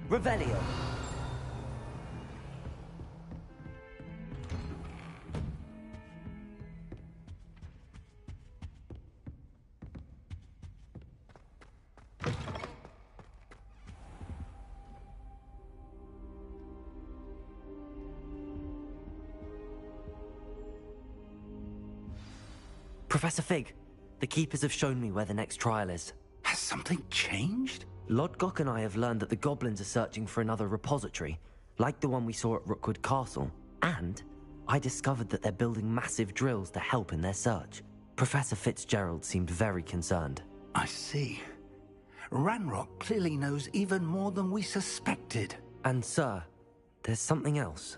Revelio. Professor Fig, the Keepers have shown me where the next trial is. Has something changed? Lodgok and I have learned that the goblins are searching for another repository, like the one we saw at Rookwood Castle. And I discovered that they're building massive drills to help in their search. Professor Fitzgerald seemed very concerned. I see. Ranrock clearly knows even more than we suspected. And sir, there's something else.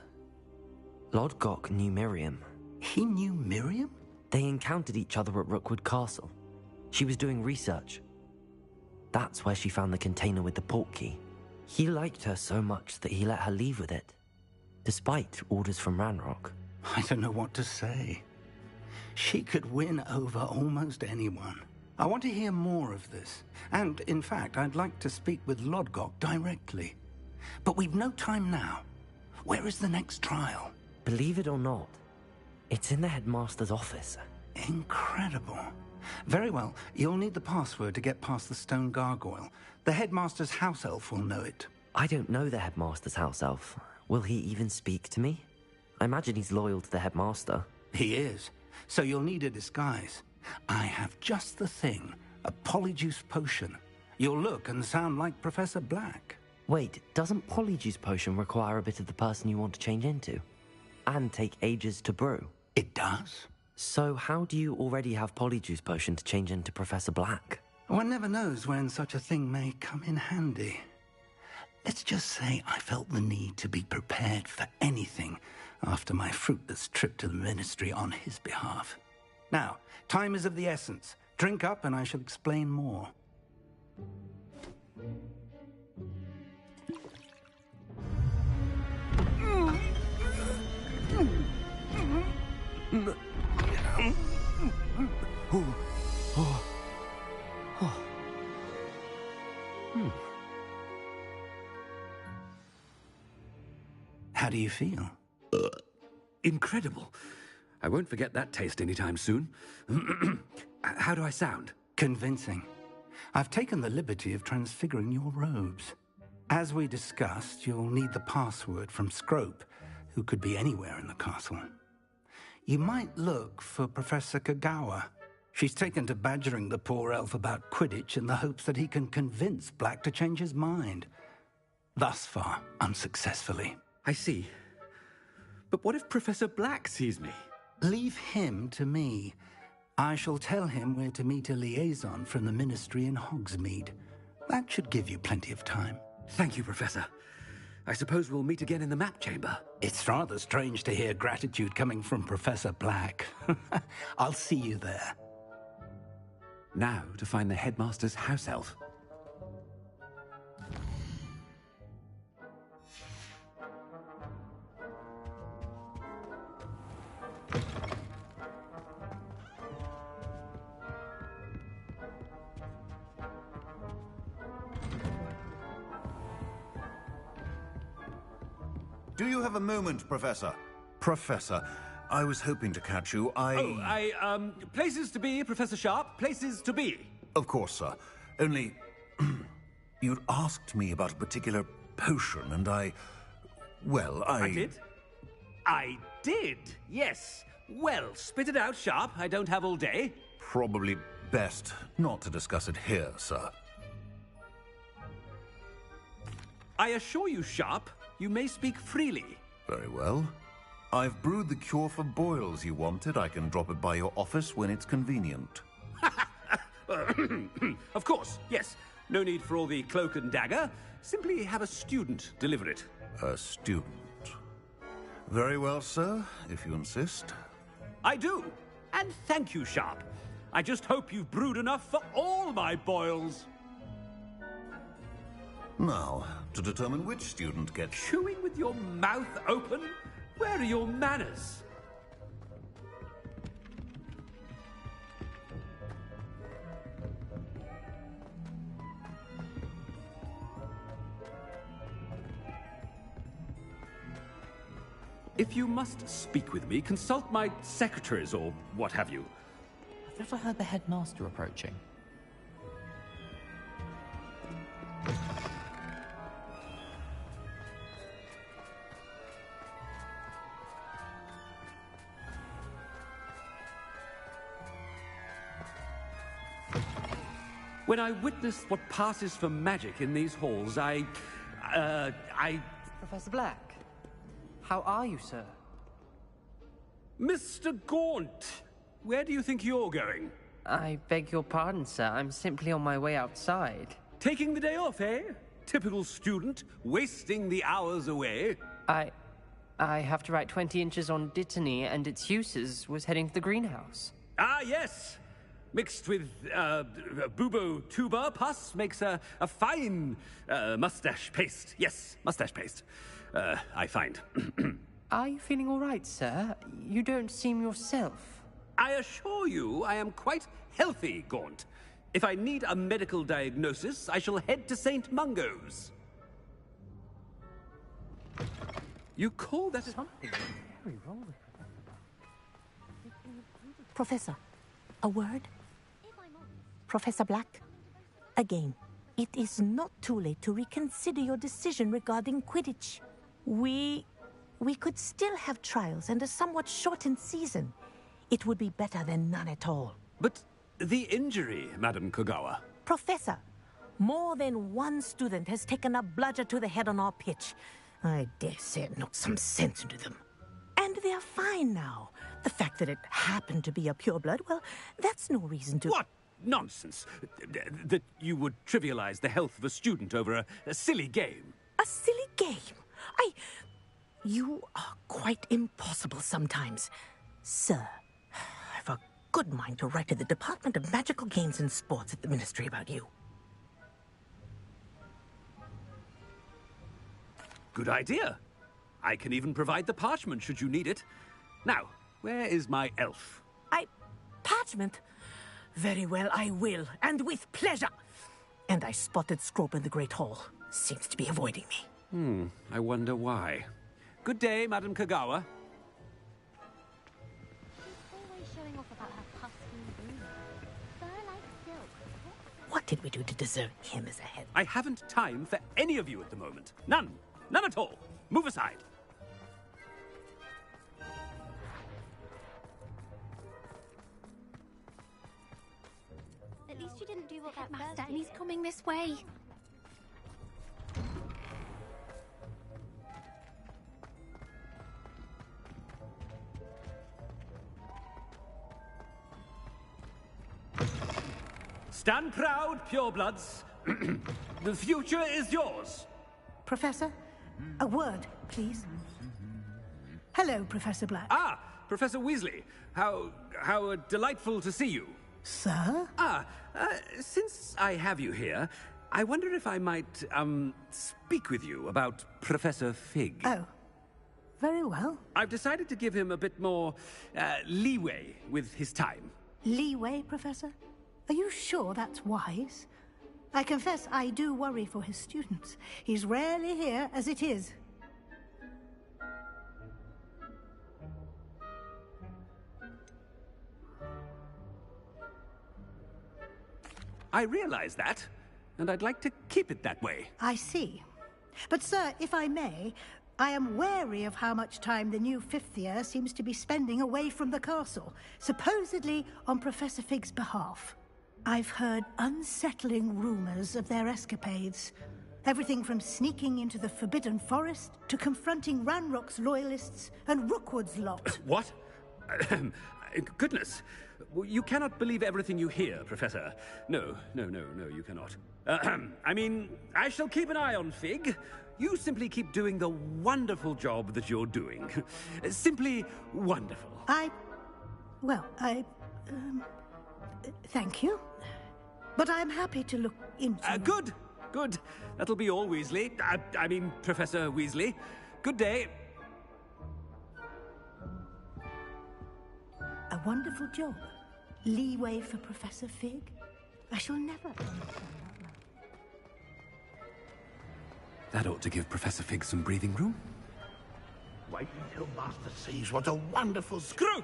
Lodgok knew Miriam. He knew Miriam? They encountered each other at Rookwood Castle. She was doing research. That's where she found the container with the port key. He liked her so much that he let her leave with it, despite orders from Ranrock. I don't know what to say. She could win over almost anyone. I want to hear more of this. And, in fact, I'd like to speak with Lodgok directly. But we've no time now. Where is the next trial? Believe it or not, it's in the headmaster's office. Incredible. Very well. You'll need the password to get past the stone gargoyle. The headmaster's house elf will know it. I don't know the headmaster's house elf. Will he even speak to me? I imagine he's loyal to the headmaster. He is. So you'll need a disguise. I have just the thing. A polyjuice potion. You'll look and sound like Professor Black. Wait, doesn't Polyjuice Potion require a bit of the person you want to change into? And take ages to brew? It does. So how do you already have Polyjuice Potion to change into Professor Black? One never knows when such a thing may come in handy. Let's just say I felt the need to be prepared for anything after my fruitless trip to the Ministry on his behalf. Now, time is of the essence. Drink up and I shall explain more. How do you feel? Incredible. I won't forget that taste anytime soon. How do I sound? Convincing. I've taken the liberty of transfiguring your robes. As we discussed, you'll need the password from Scrope, who could be anywhere in the castle. You might look for Professor Kagawa. She's taken to badgering the poor elf about Quidditch in the hopes that he can convince Black to change his mind. Thus far, unsuccessfully. I see. But what if Professor Black sees me? Leave him to me. I shall tell him where to meet a liaison from the Ministry in Hogsmeade. That should give you plenty of time. Thank you, Professor. I suppose we'll meet again in the map chamber. It's rather strange to hear gratitude coming from Professor Black. I'll see you there. Now to find the headmaster's house elf. Do you have a moment, Professor? Professor, I was hoping to catch you. Places to be, Professor Sharp. Places to be. Of course, sir. Only, you'd asked me about a particular potion, and I did? I did, yes. Well, spit it out, Sharp. I don't have all day. Probably best not to discuss it here, sir. I assure you, Sharp, you may speak freely. Very well. I've brewed the cure for boils you wanted. I can drop it by your office when it's convenient. Of course, yes. No need for all the cloak and dagger. Simply have a student deliver it. A student. Very well, sir, if you insist. I do. And thank you, Sharp. I just hope you've brewed enough for all my boils. Now, to determine which student gets... Chewing with your mouth open? Where are your manners? If you must speak with me, consult my secretaries or what have you. I thought I heard the headmaster approaching. When I witness what passes for magic in these halls, Professor Black, how are you, sir? Mr. Gaunt, where do you think you're going? I beg your pardon, sir. I'm simply on my way outside. Taking the day off, eh? Typical student, wasting the hours away. I have to write 20 inches on Dittany and its uses. Was heading to the greenhouse. Ah, yes! Mixed with bubo tuber pus makes a fine mustache paste. Yes, mustache paste. I find. Are you feeling all right, sir? You don't seem yourself. I assure you I am quite healthy, Gaunt. If I need a medical diagnosis, I shall head to St. Mungo's. You call that Something very wrong with her. Professor, a word? Professor Black, again, it is not too late to reconsider your decision regarding Quidditch. We could still have trials and a somewhat shortened season. It would be better than none at all. But the injury, Madam Kogawa. Professor, more than one student has taken a bludger to the head on our pitch. I dare say it knocked some sense into them. And they're fine now. The fact that it happened to be a pureblood, well, that's no reason to... What nonsense! That you would trivialize the health of a student over a silly game. A silly game? You are quite impossible sometimes. Sir, I've a good mind to write to the Department of Magical Games and Sports at the Ministry about you. Good idea. I can even provide the parchment should you need it. Now, where is my elf? Parchment? Very well, I will, and with pleasure. And I spotted Scrope in the Great Hall. Seems to be avoiding me. I wonder why. Good day, Madam Kogawa. Always showing off about her puffy boots. Fur like silk. What did we do to deserve him as a head? I haven't time for any of you at the moment. None. None at all. Move aside. At least you didn't do what that Master, bird and he's did. coming this way. Stand proud, purebloods. The future is yours. Professor, a word, please. Hello, Professor Black. Ah, Professor Weasley. How delightful to see you. Sir? Since I have you here, I wonder if I might, speak with you about Professor Fig. Oh, very well. I've decided to give him a bit more, leeway with his time. Leeway, Professor? Are you sure that's wise? I confess I do worry for his students. He's rarely here as it is. I realize that, and I'd like to keep it that way. I see. But, sir, if I may, I am wary of how much time the new fifth year seems to be spending away from the castle, supposedly on Professor Fig's behalf. I've heard unsettling rumors of their escapades. Everything from sneaking into the Forbidden Forest to confronting Ranrock's loyalists and Rookwood's lot. What? Goodness. You cannot believe everything you hear, Professor. No, you cannot. I mean, I shall keep an eye on Fig. You simply keep doing the wonderful job that you're doing. Simply wonderful. Thank you. But I'm happy to look into... Good. That'll be all, Weasley. I mean, Professor Weasley. Good day. A wonderful job. Leeway for Professor Fig? I shall never understand that. That ought to give Professor Fig some breathing room. Wait until Master sees what a wonderful... Scrope!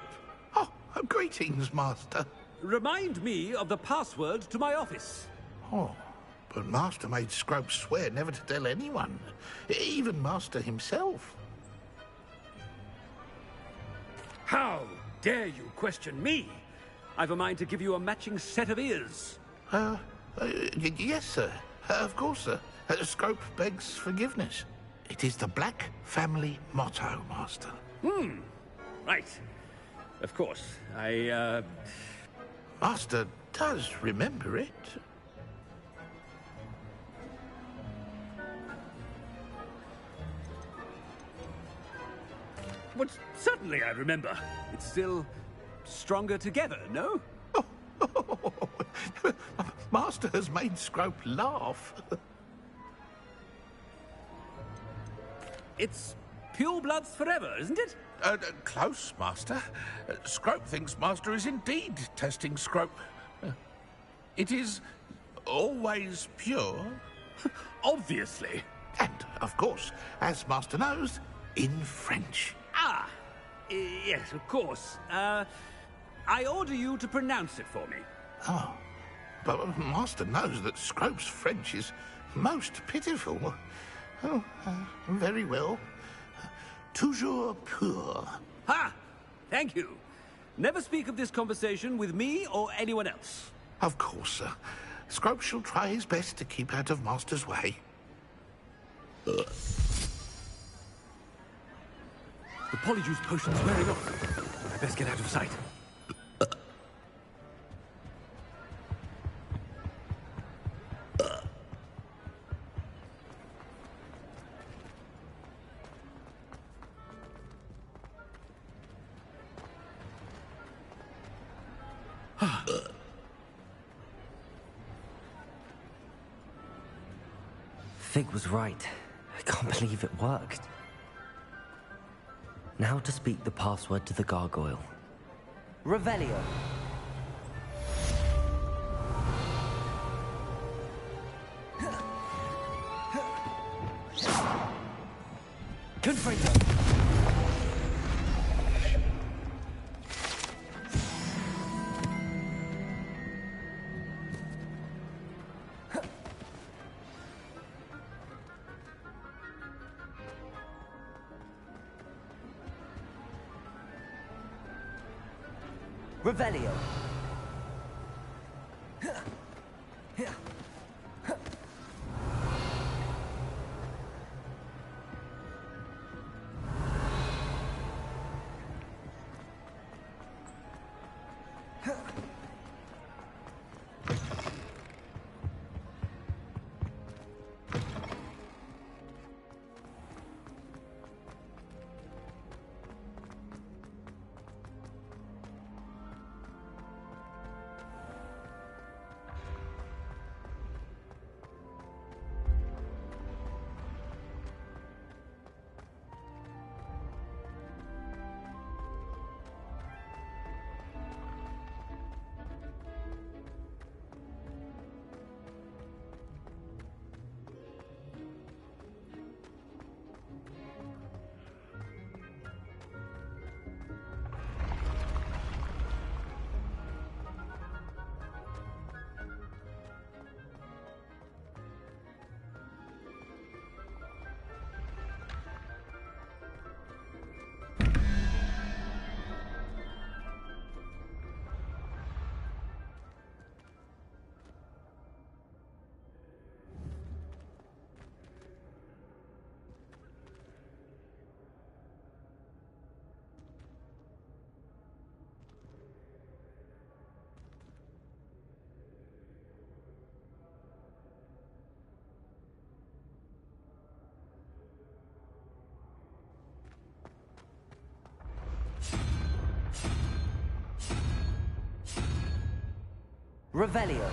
Oh, greetings, Master. Remind me of the password to my office. Oh, but Master made Scrope swear never to tell anyone, even Master himself. How dare you question me? I've a mind to give you a matching set of ears. Yes, sir. Of course, sir. Scrope begs forgiveness. It is the Black family motto, Master. Right. Of course. Master does remember it. But certainly I remember. It's still stronger together, no? Master has made Scrope laugh. It's pure bloods forever, isn't it? Close, Master. Scrope thinks Master is indeed testing Scrope. It is always pure. Obviously. And, of course, as Master knows, in French. Ah, yes, of course. I order you to pronounce it for me. Oh, but Master knows that Scrope's French is most pitiful. Oh, very well. Toujours pur. Ha! Thank you. Never speak of this conversation with me or anyone else. Of course, sir. Scrope shall try his best to keep out of Master's way. The polyjuice potion's wearing off. I best get out of sight. Fig was right. I can't believe it worked. Now to speak the password to the gargoyle. Revelio. Confringo. Revelio. Revelio.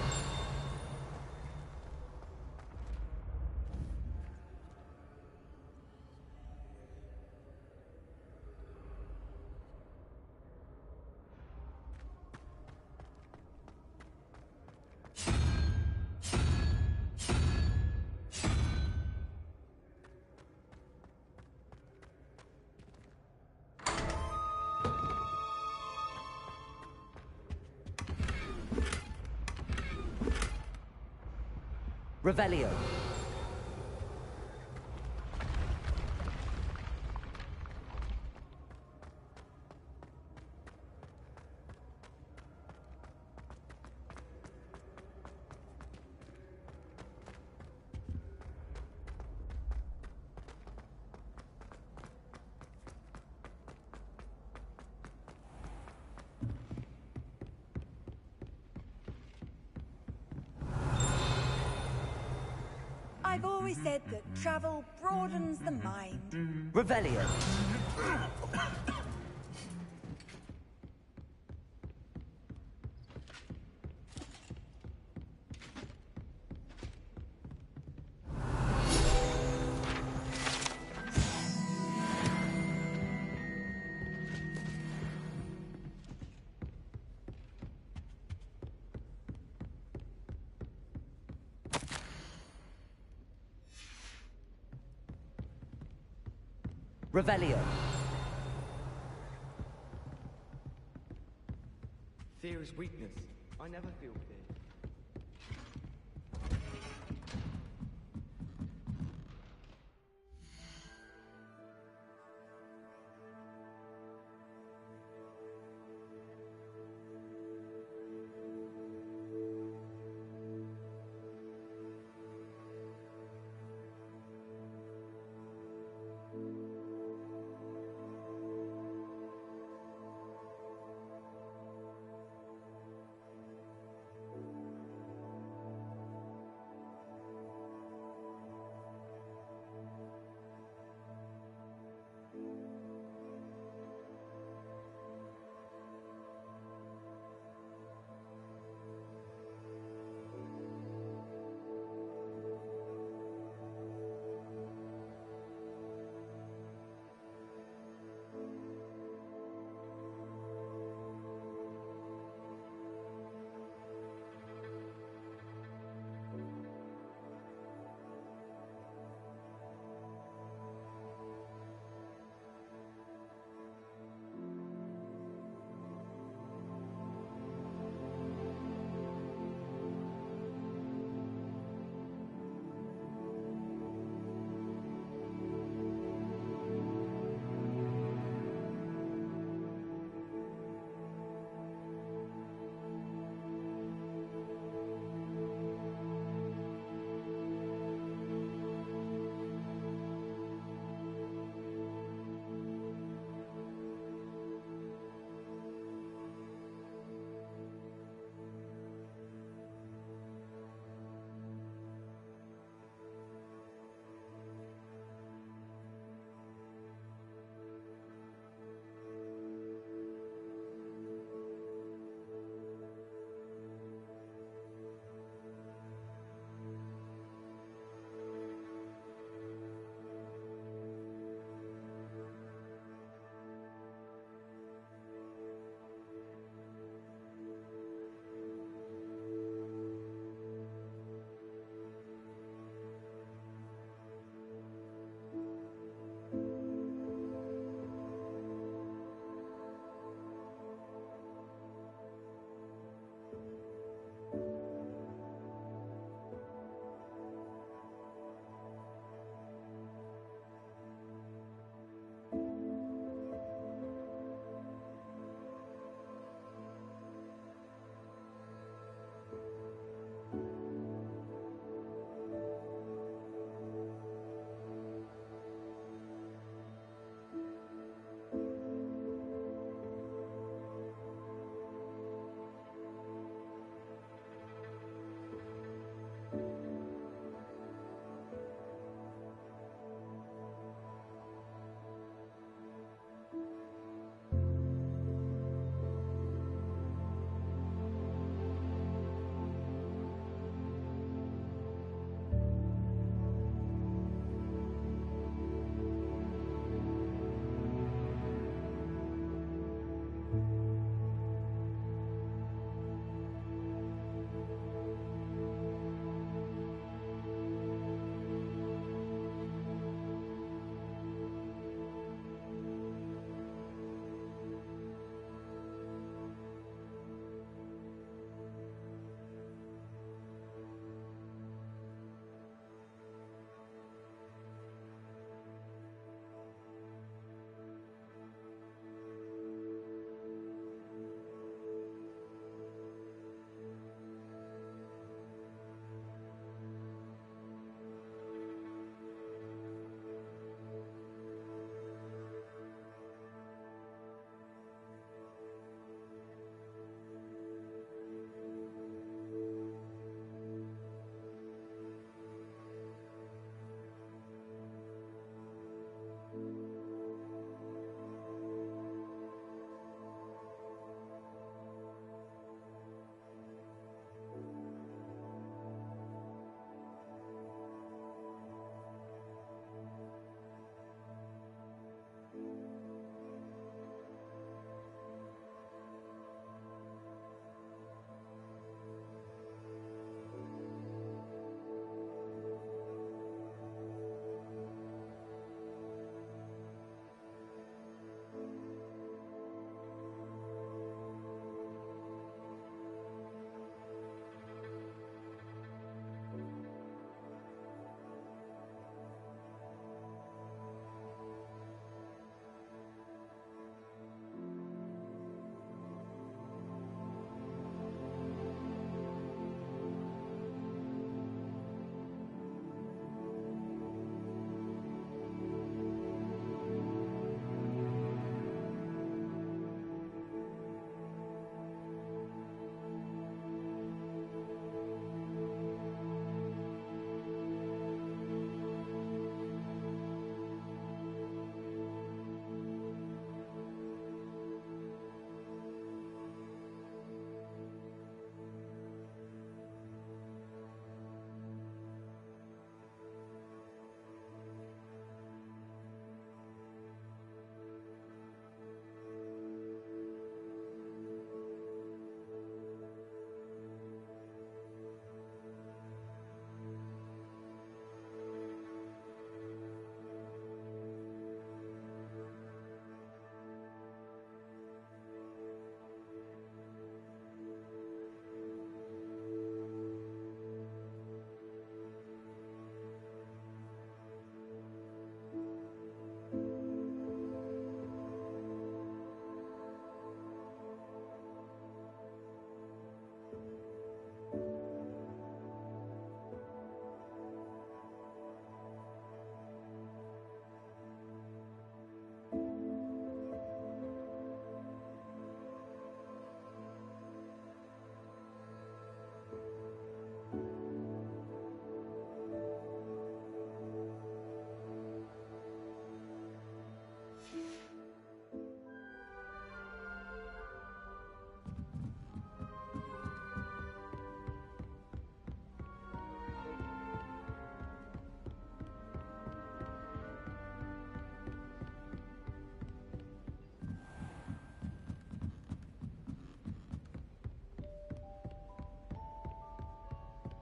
Revelio. I've always said that travel broadens the mind. Revelio. Revelio. Fear is weakness. I never feel fear.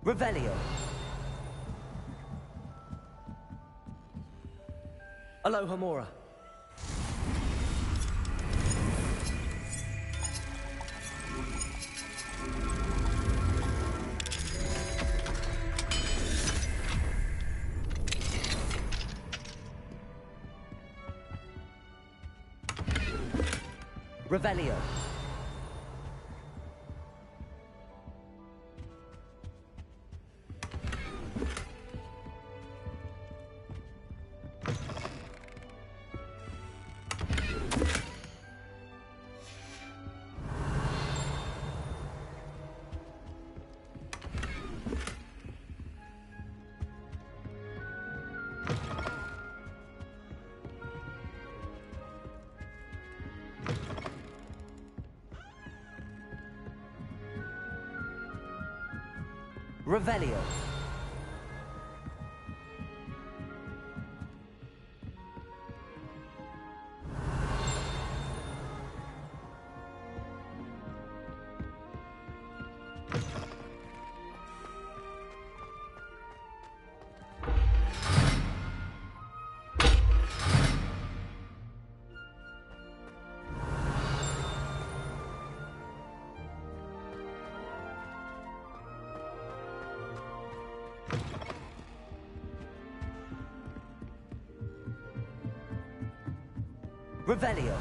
Revelio. Alohomora. Revelio. Revelio. Revelio.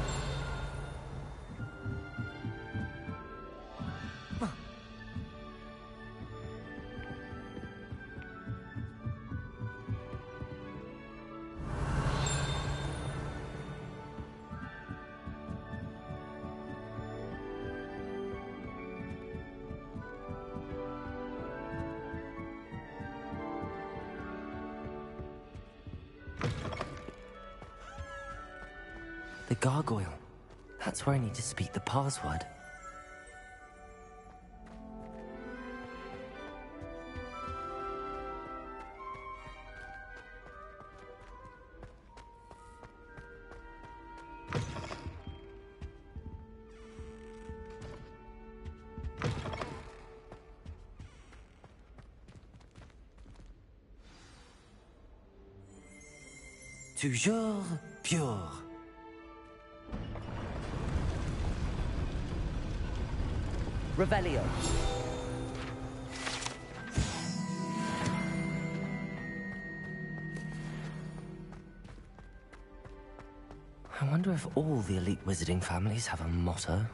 The gargoyle. That's where I need to speak the password. Toujours pure. Revelio. I wonder if all the elite wizarding families have a motto.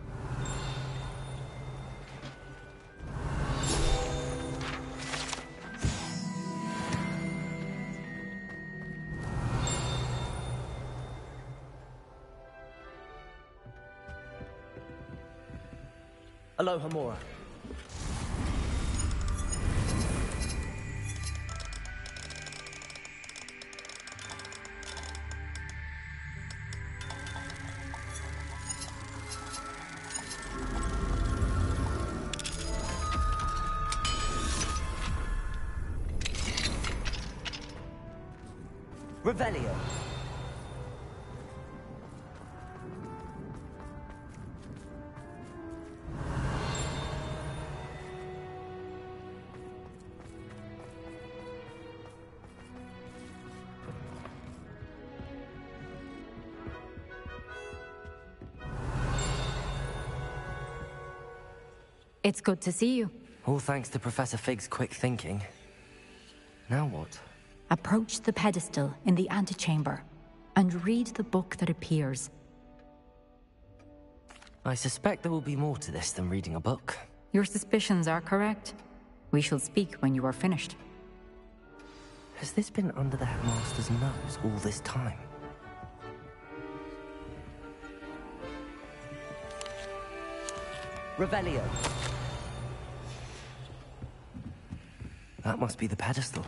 Alohomora. Revelio. It's good to see you. All thanks to Professor Fig's quick thinking. Now what? Approach the pedestal in the antechamber and read the book that appears. I suspect there will be more to this than reading a book. Your suspicions are correct. We shall speak when you are finished. Has this been under the headmaster's nose all this time? Revelio. That must be the pedestal.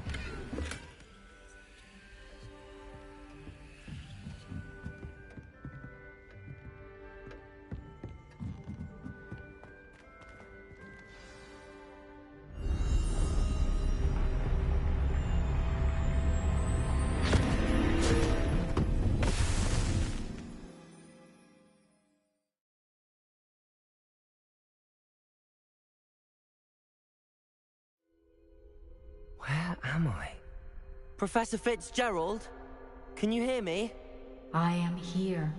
am I? Professor Fitzgerald? Can you hear me? I am here.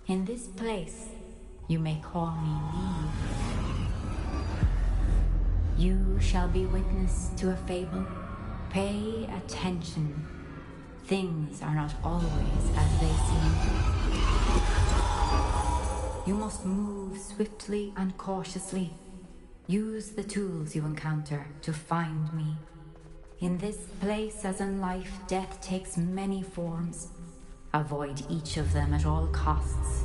In this place, you may call me Neve. You shall be witness to a fable. Pay attention. Things are not always as they seem. You must move swiftly and cautiously. Use the tools you encounter to find me. In this place, as in life, death takes many forms. Avoid each of them at all costs.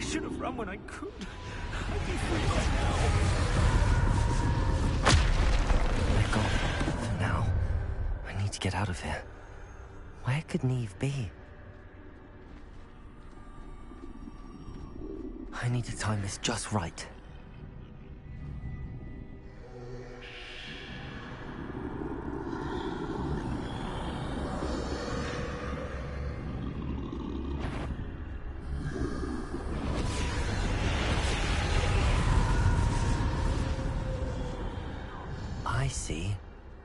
should have run when I could. I'd be free by now. They're gone. For now. I need to get out of here. Where could Neve be? I need to time this just right. I see.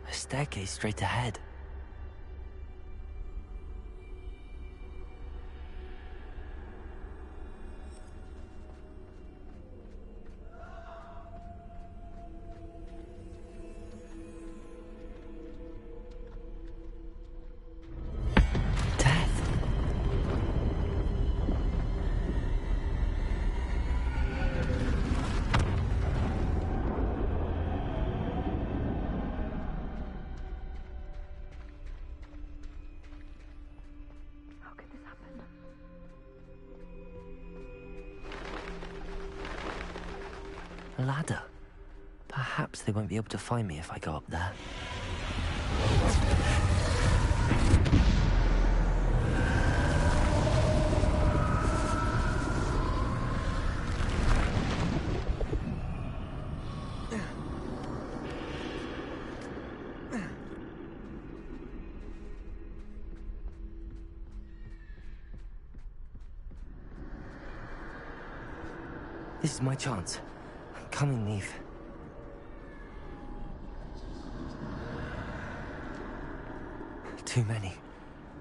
A staircase straight ahead. A ladder. Perhaps they won't be able to find me if I go up there. This is my chance. I'm coming, Neve. Too many.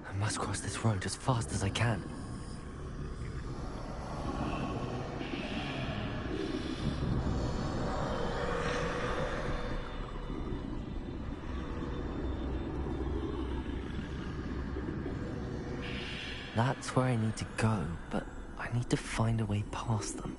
I must cross this road as fast as I can. That's where I need to go, but I need to find a way past them.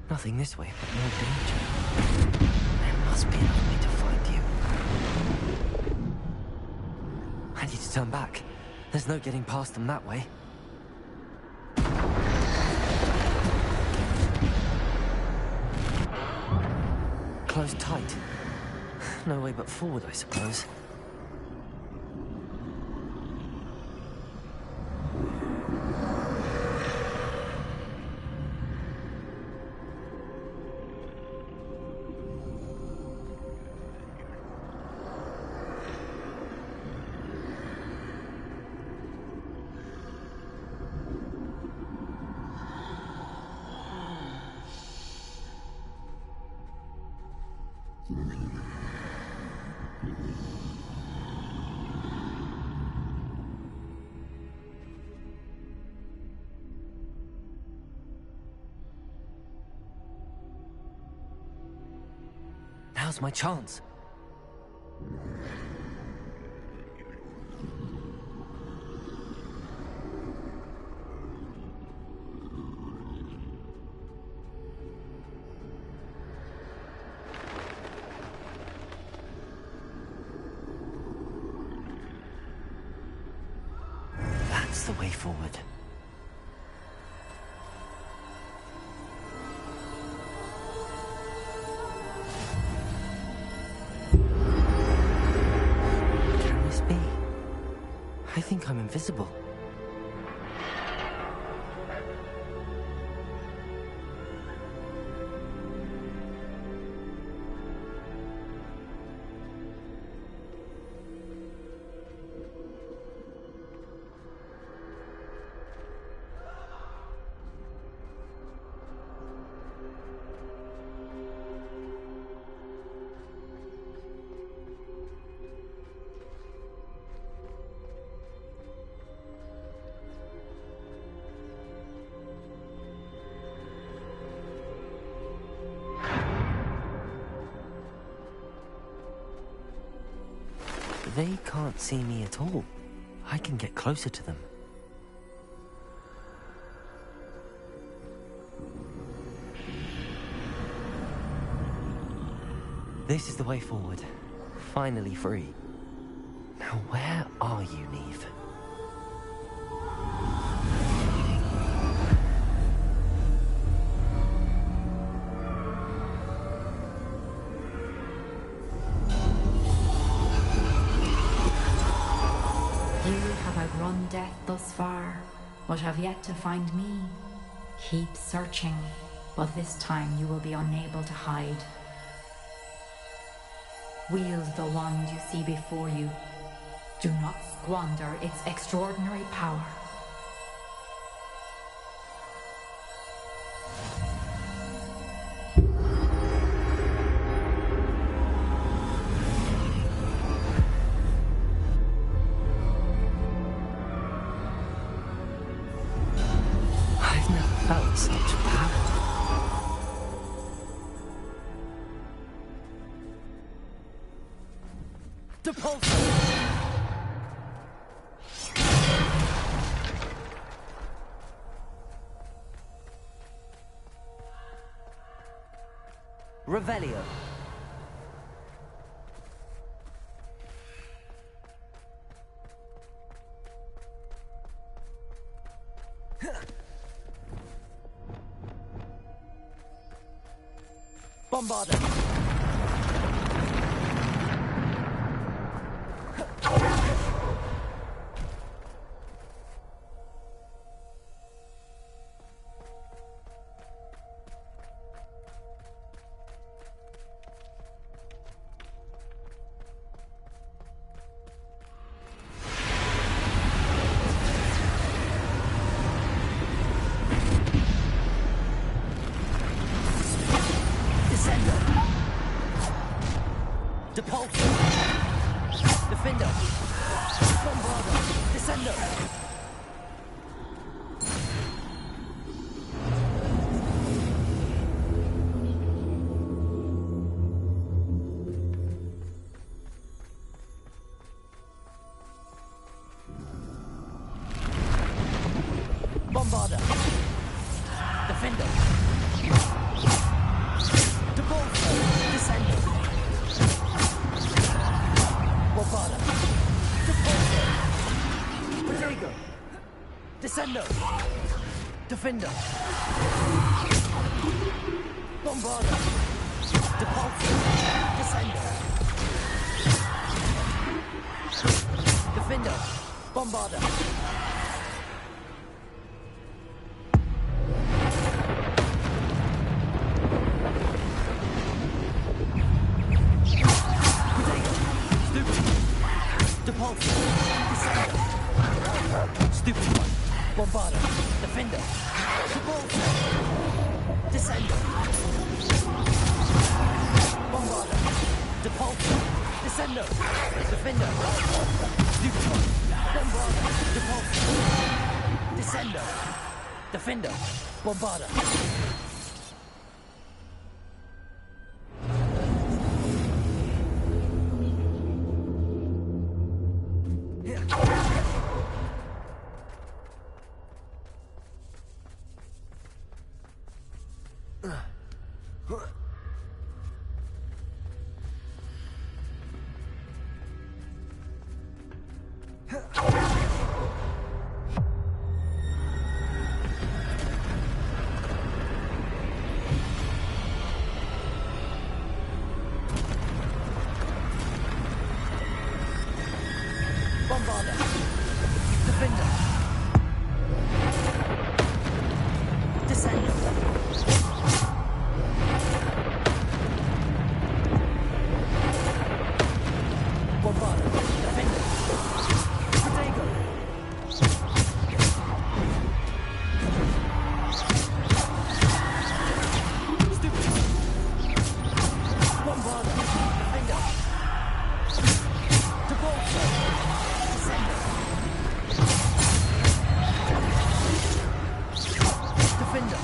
Nothing this way, but more danger. There must be another way to find you. I need to turn back. There's no getting past them that way. Closed tight. No way but forward, I suppose. Now's my chance. That's the way forward. I think I'm invisible. They can't see me at all. I can get closer to them. This is the way forward. Finally free. Now where are you, Neve? You have outrun death thus far, but have yet to find me. Keep searching, but this time you will be unable to hide. Wield the wand you see before you. Do not squander its extraordinary power. I've never felt such power. Revelio. Bombarda. Bombarda. Defender. Devolver. Descender. Bombarda. Devolver. Protego. Descender. Defender. Bombarda. Devolver. Descender. Defender. Bombarda. Stupid one. Bombarda. Defender. Devolver. Descender. Bombarda. Devolver. Descender. Defender. Stupid one. Bombarda. Devolver. Descender. Defender. Bombarda. Bombarda. Defender. Descender. Bombarda. Defender. Protego. Stupid. Bombarda. Defender. Devolver. Defender.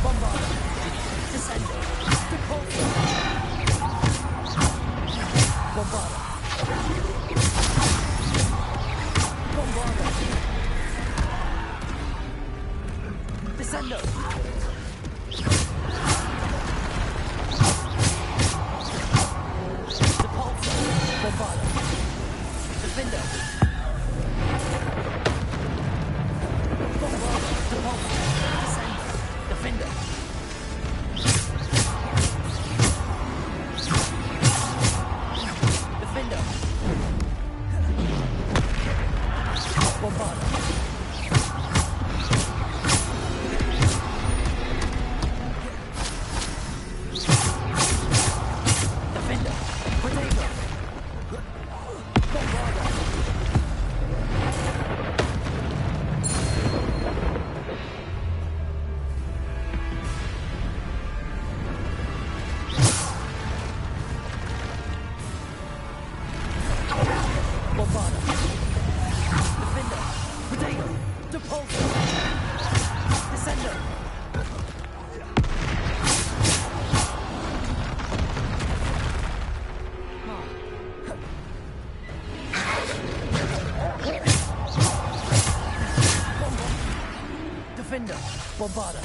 Bombarda. Descender. Devolver. Descendo! Depulso! Bombardo! Defender! Bombardo! Depulso! Descendo! Defender! Defender! Bombardo! Defender! Protego! Bombardo! Bombardo! Defender! Protego! Depulso! Descendo! Defender! Bombardo!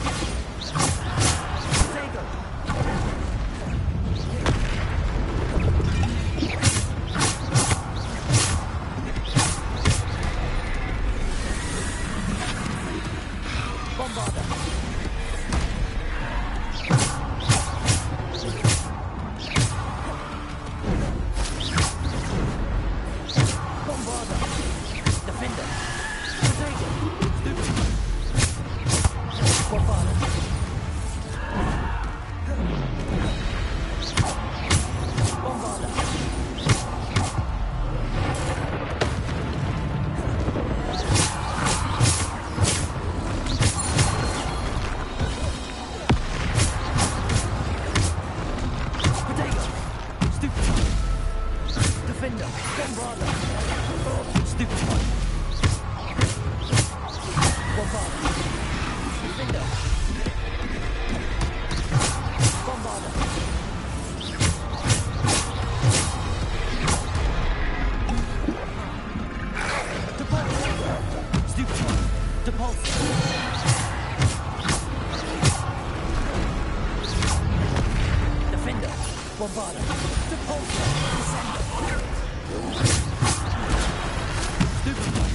Protego! Bombardo! Bombardo! Defender! Protego! Bombardo! Bombardo! Protego! Stupefy! Defender! Bombardo! Stupefy! Bombardo! Defender! Bombardo! Depulso! Stupefy! Depulso! Defender! Bombardo! Depulso! Descendo! Stupefy!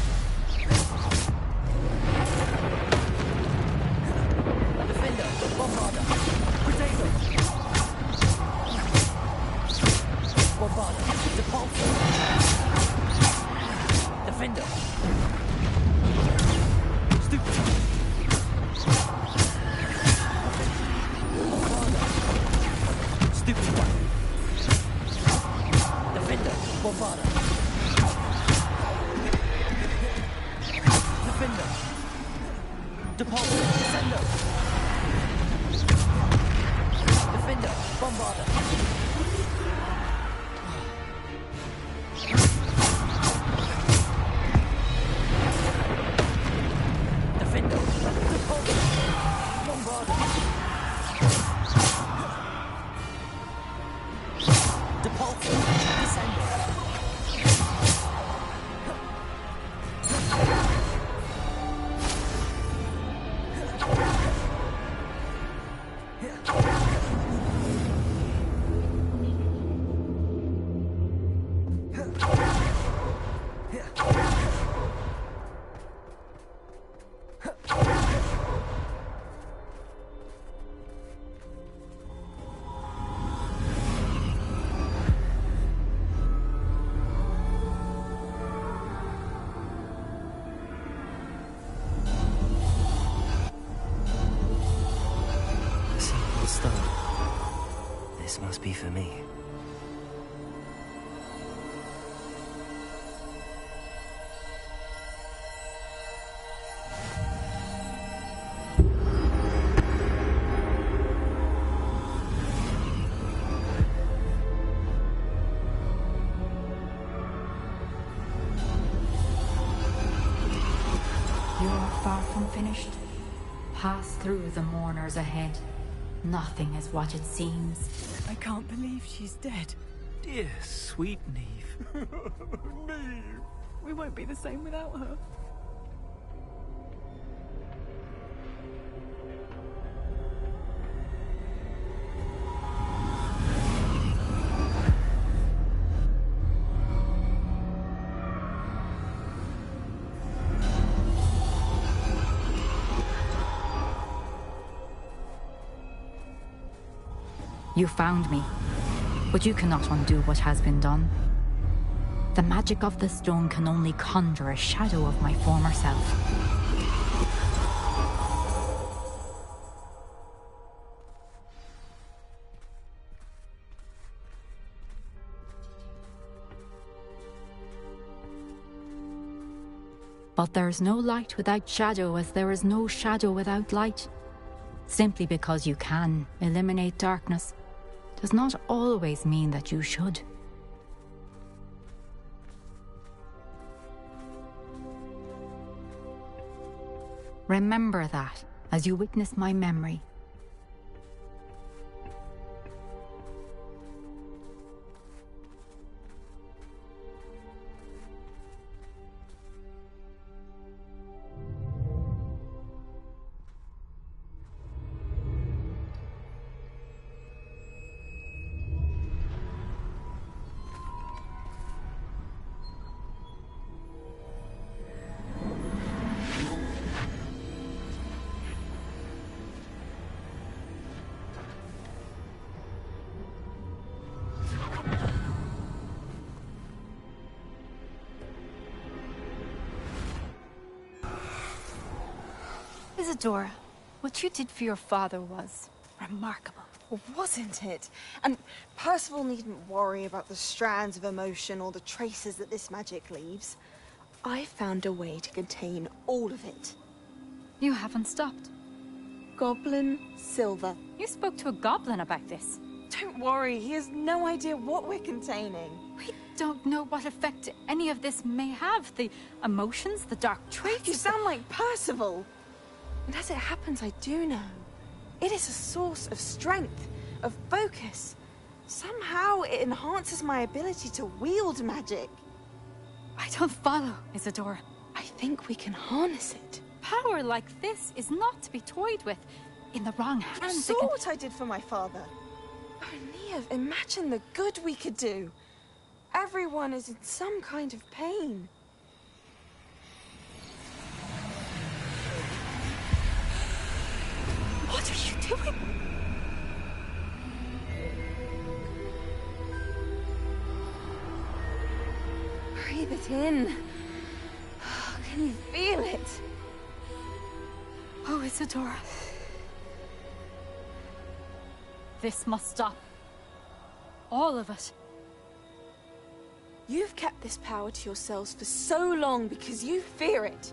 Defender! Bombardo! Protego! Bombardo! Depulso! Defender! Stupefy! Bombardo! Stupefy! Defender! Bombardo! Defender! Depulso! Descendo! Defender! Bombardo! Defender! Depulso! Bombardo! Depulso! Descendo! A single stone. This must be for me. You're far from finished. Pass through the mourners ahead. Nothing is what it seems. I can't believe she's dead. Dear sweet Neve. Neve! We won't be the same without her. You found me, but you cannot undo what has been done. The magic of the stone can only conjure a shadow of my former self. But there is no light without shadow, as there is no shadow without light. Simply because you can eliminate darkness does not always mean that you should. Remember that as you witness my memory. Isadora, what you did for your father was remarkable. Well, wasn't it? And Percival needn't worry about the strands of emotion or the traces that this magic leaves. I found a way to contain all of it. You haven't stopped. Goblin Silver. You spoke to a goblin about this. Don't worry, he has no idea what we're containing. We don't know what effect any of this may have. The emotions, the dark traits. You sound like Percival. And as it happens, I do know. It is a source of strength, of focus. Somehow it enhances my ability to wield magic. I don't follow, Isadora. I think we can harness it. Power like this is not to be toyed with. In the wrong hands, You saw what I did for my father. Oh, Neve, imagine the good we could do. Everyone is in some kind of pain. What are you doing? Breathe it in. Can you feel it? Oh, Isadora. This must stop. All of it. You've kept this power to yourselves for so long because you fear it.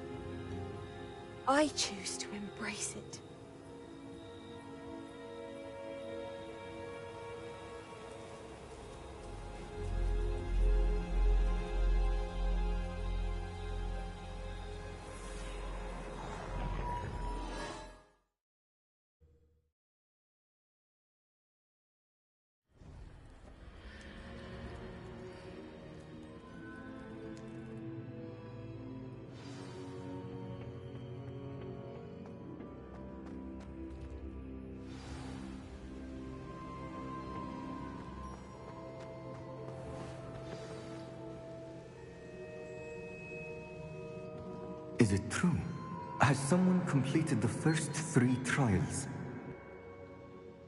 I choose to embrace it. Is it true? Has someone completed the first 3 trials?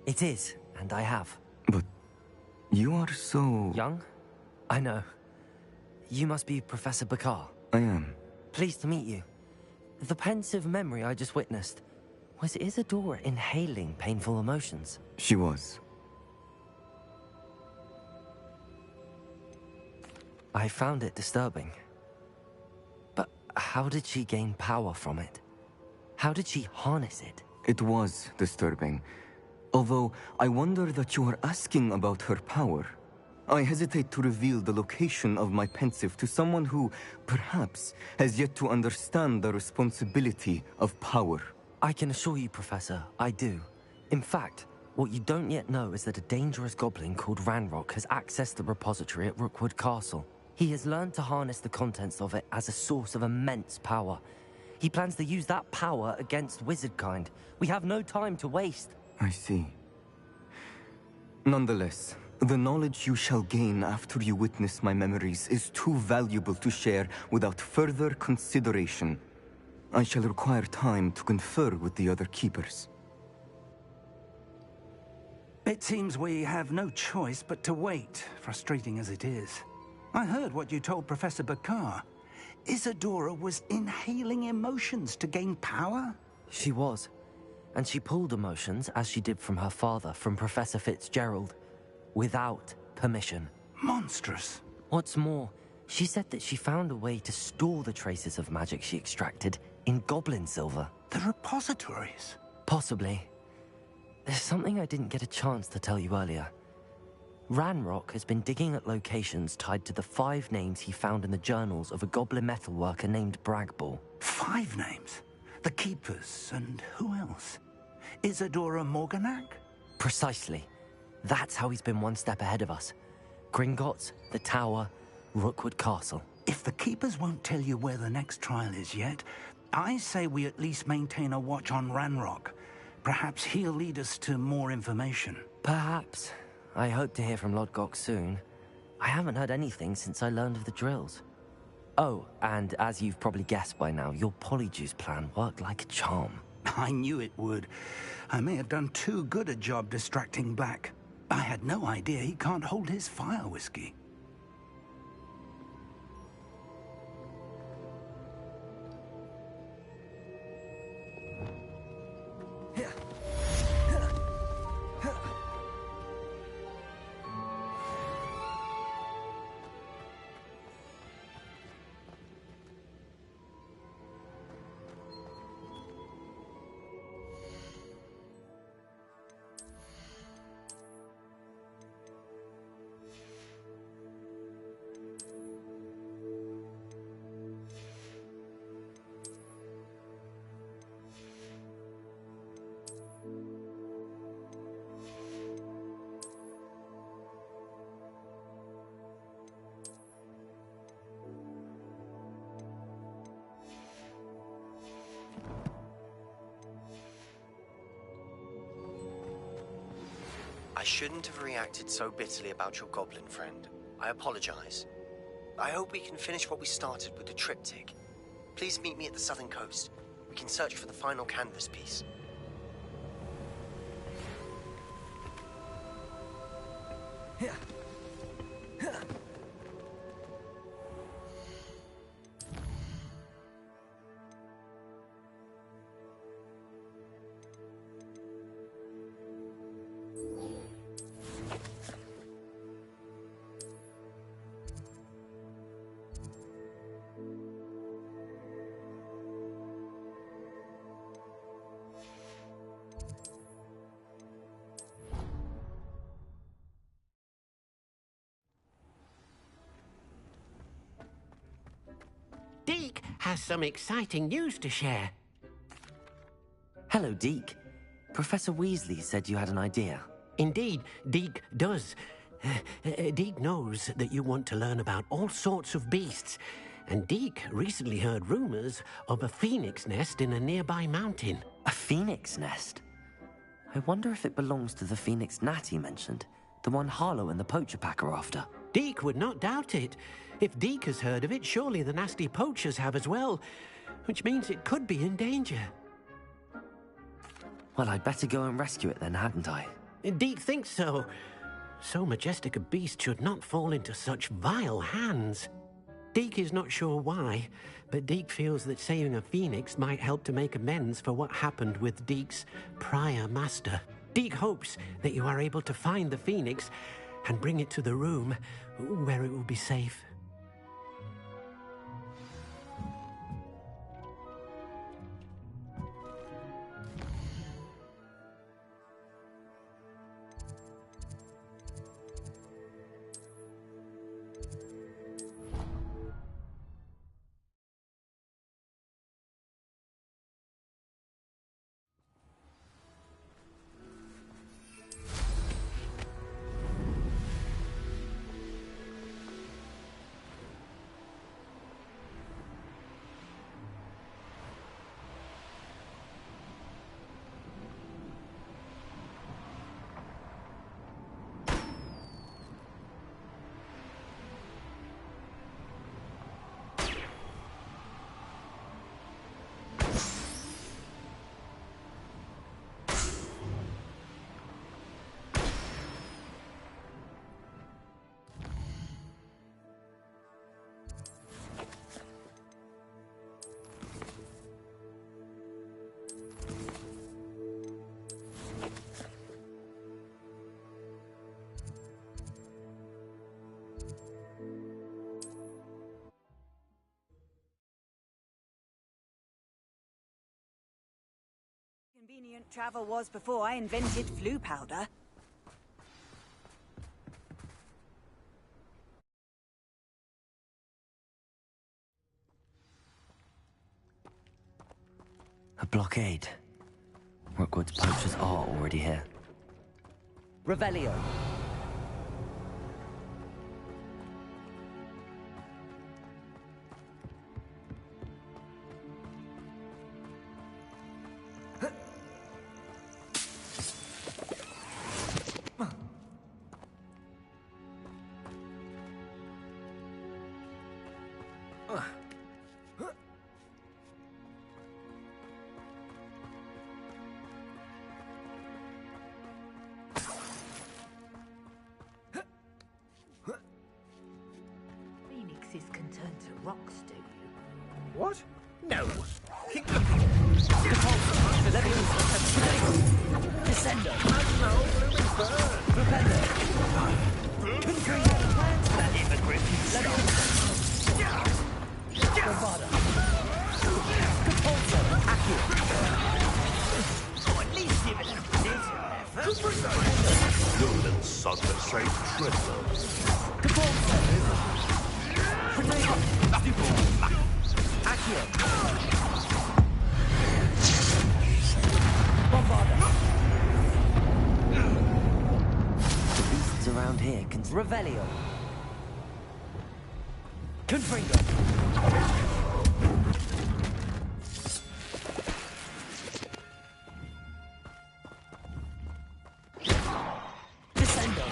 It is, and I have. But you are so... Young? I know. You must be Professor Bakar. I am. Pleased to meet you. The pensive memory I just witnessed, was Isadora inhaling painful emotions? She was. I found it disturbing. But how did she gain power from it? How did she harness it? It was disturbing. Although, I wonder that you are asking about her power. I hesitate to reveal the location of my pensive to someone who, perhaps, has yet to understand the responsibility of power. I can assure you, Professor, I do. In fact, what you don't yet know is that a dangerous goblin called Ranrock has accessed the repository at Rookwood Castle. He has learned to harness the contents of it as a source of immense power. He plans to use that power against wizardkind. We have no time to waste. I see. Nonetheless, the knowledge you shall gain after you witness my memories is too valuable to share without further consideration. I shall require time to confer with the other keepers. It seems we have no choice but to wait, frustrating as it is. I heard what you told Professor Bakar. Isadora was inhaling emotions to gain power? She was. And she pulled emotions, as she did from her father, from Professor Fitzgerald, without permission. Monstrous. What's more, she said that she found a way to store the traces of magic she extracted in goblin silver. The repositories? Possibly. There's something I didn't get a chance to tell you earlier. Ranrock has been digging at locations tied to the 5 names he found in the journals of a goblin metalworker named Bragball. 5 names? The Keepers, and who else? Isadora Morganac? Precisely. That's how he's been one step ahead of us. Gringotts, the Tower, Rookwood Castle. If the Keepers won't tell you where the next trial is yet, I say we at least maintain a watch on Ranrock. Perhaps he'll lead us to more information. Perhaps. I hope to hear from Lodgok soon. I haven't heard anything since I learned of the drills. Oh, and as you've probably guessed by now, your Polyjuice plan worked like a charm. I knew it would. I may have done too good a job distracting Black. I had no idea he can't hold his fire whiskey. I shouldn't have reacted so bitterly about your goblin friend. I apologize. I hope we can finish what we started with the triptych. Please meet me at the southern coast. We can search for the final canvas piece. Deke has some exciting news to share. Hello, Deke. Professor Weasley said you had an idea. Indeed, Deke does. Deke knows that you want to learn about all sorts of beasts, and Deke recently heard rumors of a phoenix nest in a nearby mountain. A phoenix nest? I wonder if it belongs to the phoenix gnat he mentioned, the one Harlow and the poacher pack are after. Deke would not doubt it. If Deke has heard of it, surely the nasty poachers have as well, which means it could be in danger. Well, I'd better go and rescue it then, hadn't I? Deke thinks so. So majestic a beast should not fall into such vile hands. Deke is not sure why, but Deke feels that saving a phoenix might help to make amends for what happened with Deke's prior master. Deke hopes that you are able to find the phoenix and bring it to the room where it will be safe. convenient travel was before I invented flu powder. A blockade. Rookwood's poachers are already here. Revelio. Phoenixes can turn to rocks, do you? What? No. Descender. No, blooming bird. Propender. That immigrant. Bravada. Capulso. Accurate. Oh, at least give it a effort. Stolen son of Saint Tressa. Capulso. Potato. Accurate. Bombarda. The beasts around here can... Revelio. Confringo. Descendo.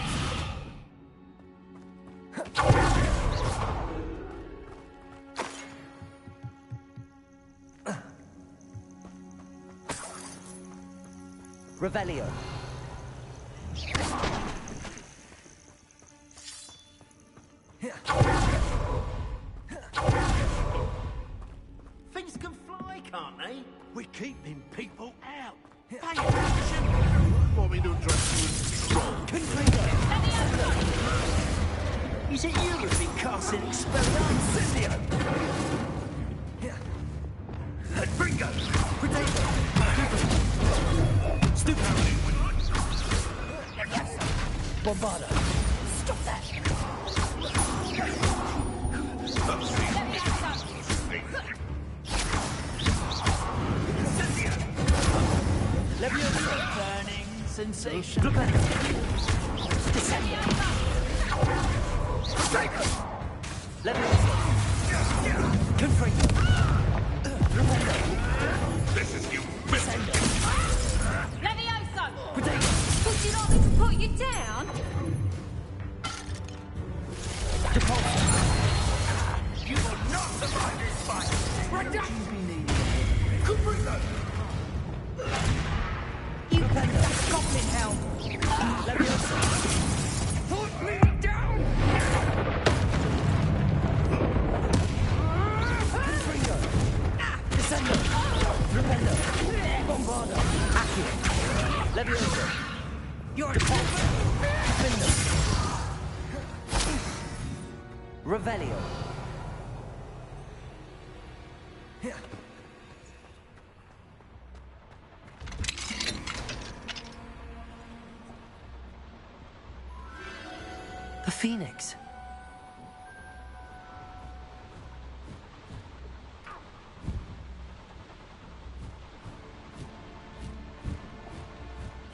Revelio. Things can fly, can't they? We're keeping people out. Pay attention! Want me to address you as troll? Is it you who've been casting Expelliarmus? Bringo! Potato! Stupid! Bombarda. Stop that! Leviosa! Burning sensation. Descendo. Leviosa. Confringo. This is you, Descendo. Levioso! Potato. Would you like me to put you down? Capulso. You will not survive this fight! You goblin hell! Leviosa. Put me down! Confringo. Descendo. Rependo. Bombarda. Accurate. Leviosa. You're Capulso. Confringo. Revelio. The Phoenix.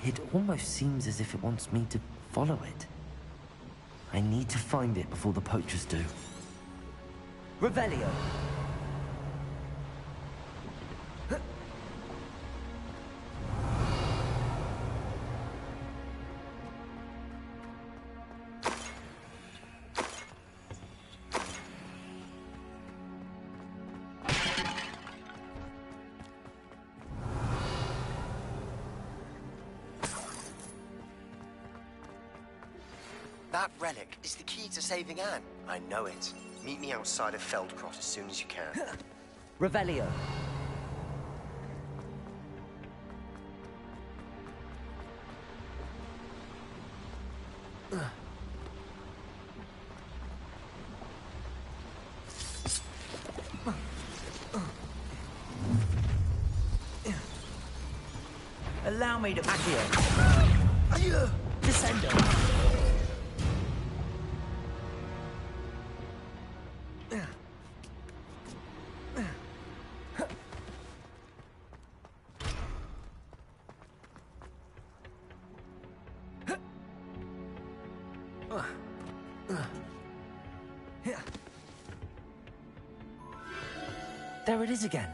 It almost seems as if it wants me to follow it. I need to find it before the poachers do. Revelio. That relic is the key to saving Anne. I know it. Meet me outside of Feldcroft as soon as you can. Revelio. Allow me to... Accio. Descendo. There it is again.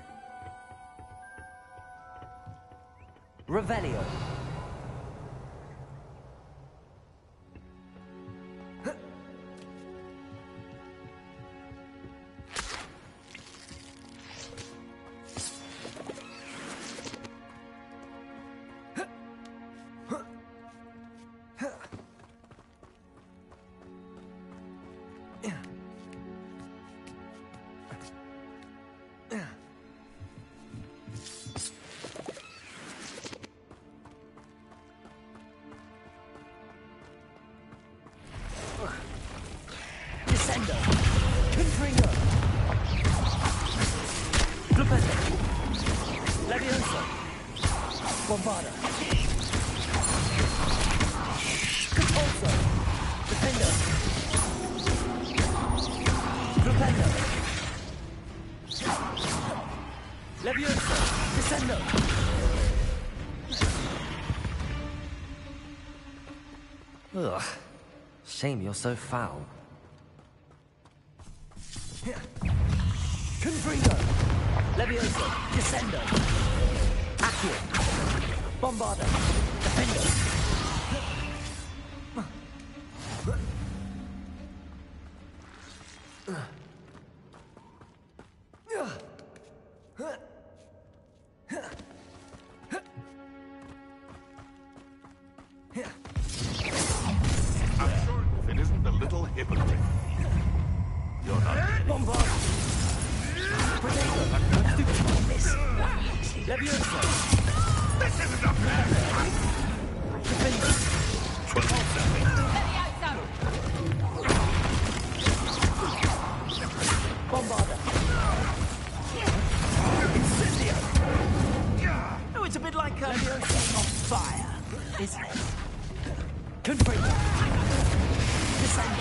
Revelio. Descendo. Confringo. Flipendo. Levioso. Bombarda. Capulso. Defendo. Flipendo. Levioso. Descendo. Ugh. Shame you're so foul. Confringo. Levioso. Descendo. Accio. Bombarda. Defendo. I'm sure if it isn't the little hypocrite. You're not. Bombarda. Miss. Levioso. This isn't a fair fight. Defendo. Bombarda. Incendio. Oh, it's a bit like on fire, isn't it? Confringo. Descendo.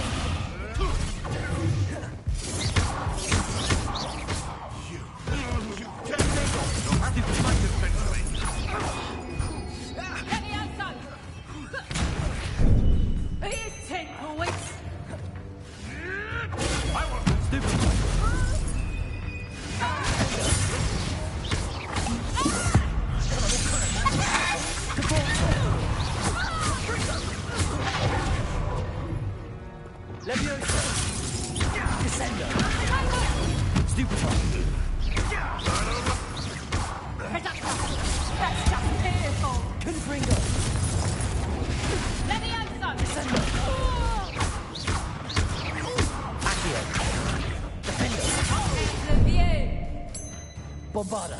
Bombarda.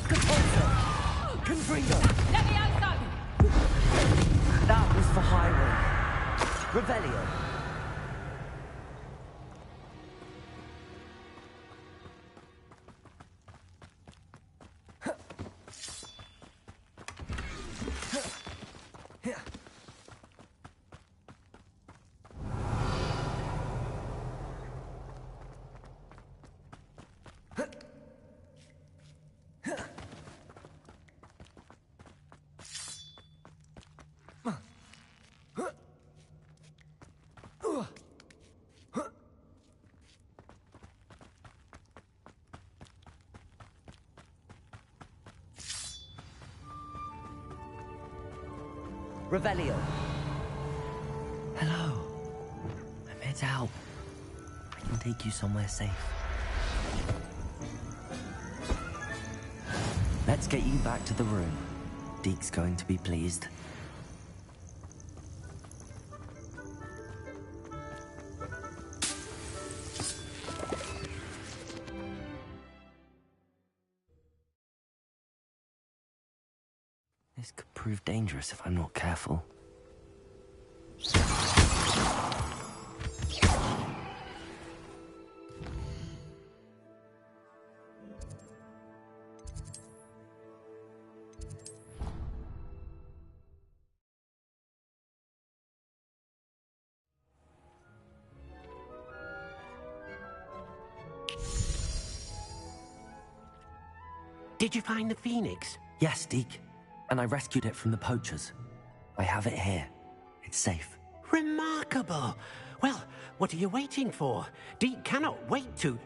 Capulso. Confringo. That was for highway. Revelio. Revelio. Hello. I'm here to help. I can take you somewhere safe. Let's get you back to the room. Deke's going to be pleased. This could prove dangerous if I'm not careful. Did you find the phoenix? Yes, Deke. And I rescued it from the poachers. I have it here. It's safe. Remarkable! Well, what are you waiting for? Deke cannot wait to...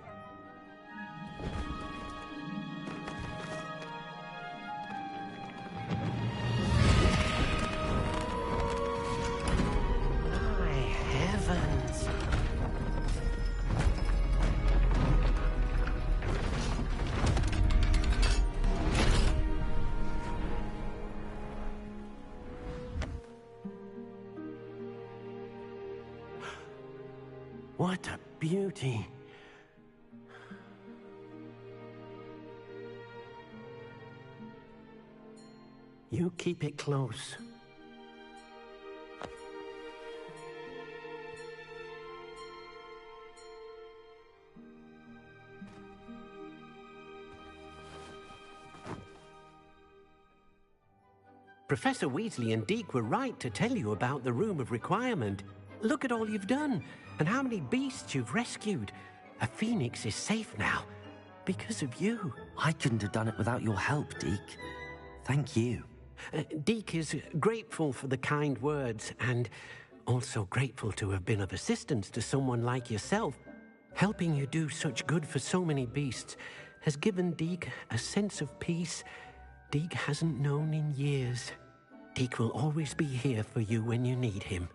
My heavens! What a beauty. You keep it close. Professor Weasley and Deke were right to tell you about the Room of Requirement. Look at all you've done, and how many beasts you've rescued. A phoenix is safe now, because of you. I couldn't have done it without your help, Deke. Thank you. Deke is grateful for the kind words, and also grateful to have been of assistance to someone like yourself. Helping you do such good for so many beasts has given Deke a sense of peace Deke hasn't known in years. Deke will always be here for you when you need him.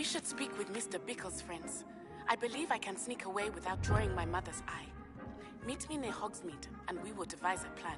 should speak with Mr. Bickle's friends. I believe I can sneak away without drawing my mother's eye. Meet me near Hogsmeade, and we will devise a plan.